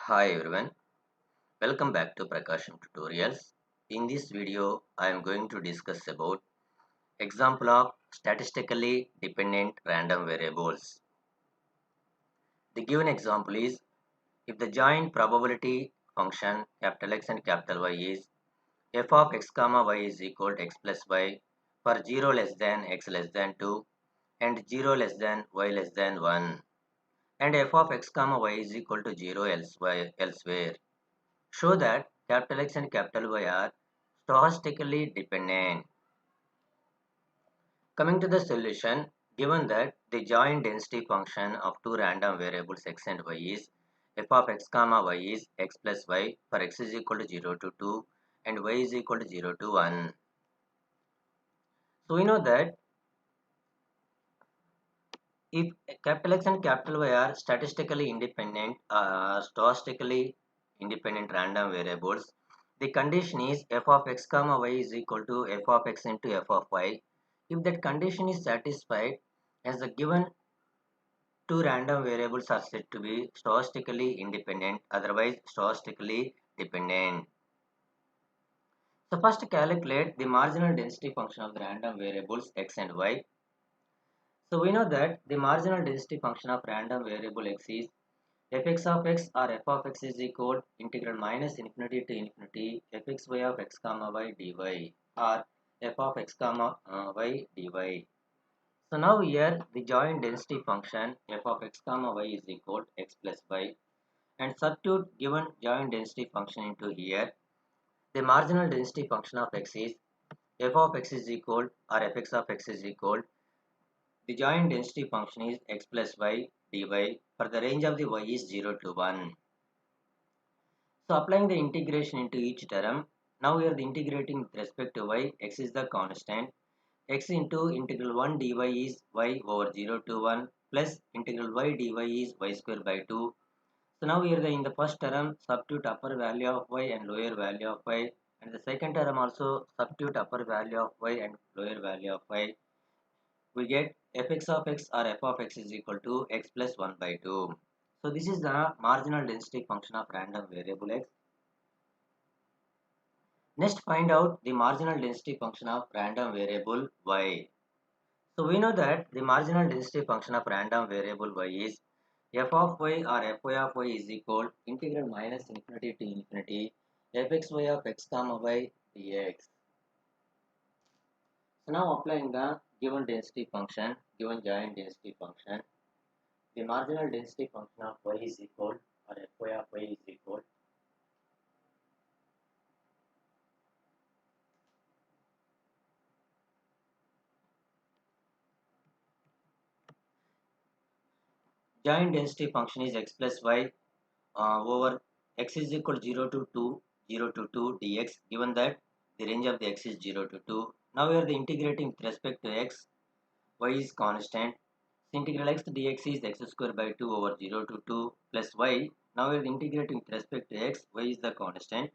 Hi everyone, welcome back to PRAKASAM tutorials. In this video, I am going to discuss about example of statistically dependent random variables. The given example is if the joint probability function capital X and capital Y is f of x comma y is equal to x plus y for 0 less than x less than 2 and 0 less than y less than 1 and f of x comma y is equal to 0 elsewhere. Show that capital X and capital Y are stochastically dependent. Coming to the solution, given that the joint density function of two random variables x and y is f of x comma y is x plus y for x is equal to 0 to 2 and y is equal to 0 to 1. So we know that if capital X and capital Y are statistically independent, stochastically independent random variables, the condition is f of x comma y is equal to f of x into f of y. If that condition is satisfied, as the given two random variables are said to be stochastically independent, otherwise stochastically dependent. So first calculate the marginal density function of the random variables x and y. So we know that the marginal density function of random variable x is fx of x or f of x is equal integral minus infinity to infinity fxy of x comma y dy or f of x comma y dy. So now here the joint density function f of x comma y is equal to x plus y and substitute given joint density function into here. The marginal density function of x is f of x is equal or fx of x is equal. The joint density function is x plus y dy for the range of the y is 0 to 1. So applying the integration into each term, now we are integrating with respect to y, x is the constant, x into integral 1 dy is y over 0 to 1 plus integral y dy is y square by 2. So now here in the first term substitute upper value of y and lower value of y, and the second term also substitute upper value of y and lower value of y. We get fx of x or f of x is equal to x plus 1 by 2. So this is the marginal density function of random variable x. Next find out the marginal density function of random variable y. So we know that the marginal density function of random variable y is f of y or fy of y is equal integral minus infinity to infinity fxy of x comma y dx. So now applying the given density function, given joint density function, the marginal density function of y is equal or fy of y is equal joint density function is x plus y over x is equal to 0 to 2, 0 to 2 dx, given that the range of the x is 0 to 2. Now we are integrating with respect to x, y is constant. So integral x dx is x square by 2 over 0 to 2 plus y. Now we are integrating with respect to x, y is the constant.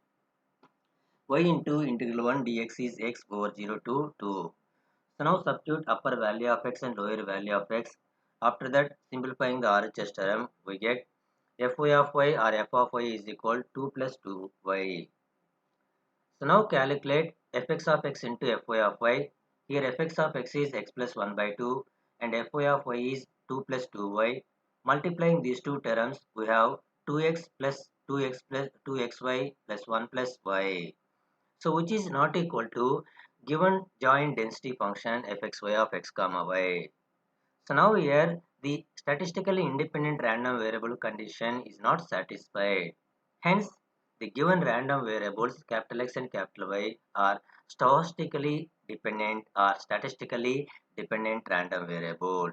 Y into integral 1 dx is x over 0 to 2. So now substitute upper value of x and lower value of x. After that, simplifying the RHS term, we get fy of y or f of y is equal to 2 plus 2y. So now calculate fx of x into fy of y. Here fx of x is x plus 1 by 2 and fy of y is 2 plus 2y. Multiplying these two terms, we have 2x plus 2x plus 2xy plus 1 plus y. So which is not equal to given joint density function fxy of x comma y. So now here the statistically independent random variable condition is not satisfied. Hence the given random variables capital X and capital Y are stochastically dependent or statistically dependent random variables.